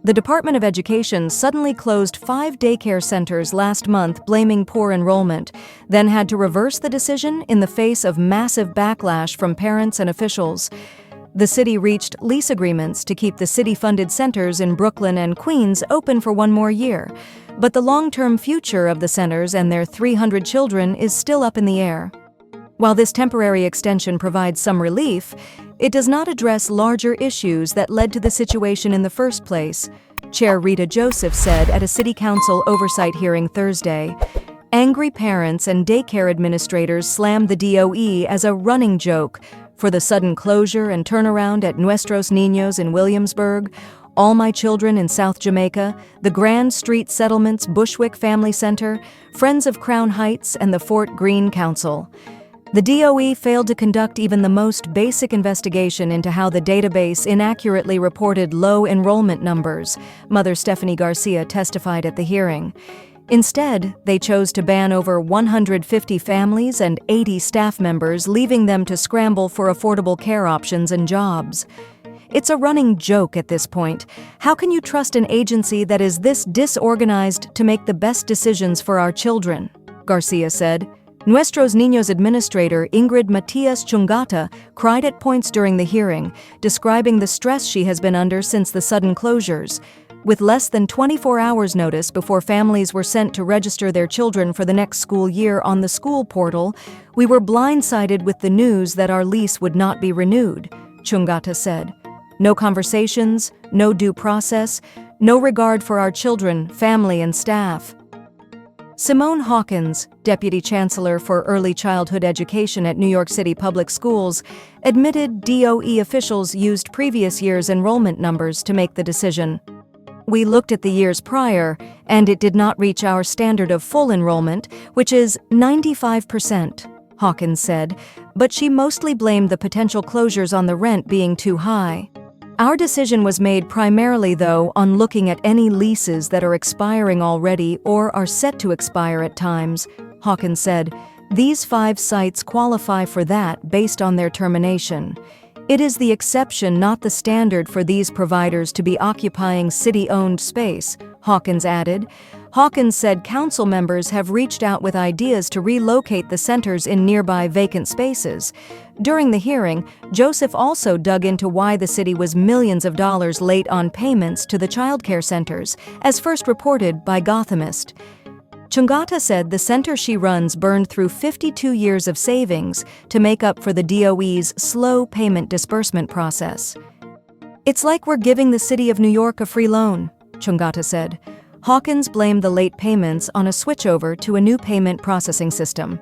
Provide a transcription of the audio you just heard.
The Department of Education suddenly closed 5 daycare centers last month, blaming poor enrollment, then had to reverse the decision in the face of massive backlash from parents and officials. The city reached lease agreements to keep the city-funded centers in Brooklyn and Queens open for 1 more year, but the long-term future of the centers and their 300 children is still up in the air. While this temporary extension provides some relief, it does not address larger issues that led to the situation in the first place, Chair Rita Joseph said at a City Council oversight hearing Thursday. Angry parents and daycare administrators slammed the DOE as a running joke for the sudden closure and turnaround at Nuestros Niños in Williamsburg, All My Children in South Jamaica, the Grand Street Settlements Bushwick Family Center, Friends of Crown Heights, and the Fort Greene Council. The DOE failed to conduct even the most basic investigation into how the database inaccurately reported low enrollment numbers, Mother Stephanie Garcia testified at the hearing. Instead, they chose to ban over 150 families and 80 staff members, leaving them to scramble for affordable care options and jobs. It's a running joke at this point. How can you trust an agency that is this disorganized to make the best decisions for our children? Garcia said. Nuestros Niños Administrator Ingrid Matias Chungata cried at points during the hearing, describing the stress she has been under since the sudden closures. With less than 24 hours notice before families were sent to register their children for the next school year on the school portal, we were blindsided with the news that our lease would not be renewed, Chungata said. No conversations, no due process, no regard for our children, family, and staff. Simone Hawkins, Deputy Chancellor for Early Childhood Education at New York City Public Schools, admitted DOE officials used previous year's enrollment numbers to make the decision. We looked at the years prior, and it did not reach our standard of full enrollment, which is 95%, Hawkins said, but she mostly blamed the potential closures on the rent being too high. Our decision was made primarily, though, on looking at any leases that are expiring already or are set to expire at times, Hawkins said. These 5 sites qualify for that based on their termination. It is the exception, not the standard, for these providers to be occupying city-owned space, Hawkins added. Hawkins said council members have reached out with ideas to relocate the centers in nearby vacant spaces. During the hearing, Joseph also dug into why the city was millions of dollars late on payments to the childcare centers, as first reported by Gothamist. Chungata said the center she runs burned through 52 years of savings to make up for the DOE's slow payment disbursement process. It's like we're giving the city of New York a free loan, Chungata said. Hawkins blamed the late payments on a switchover to a new payment processing system.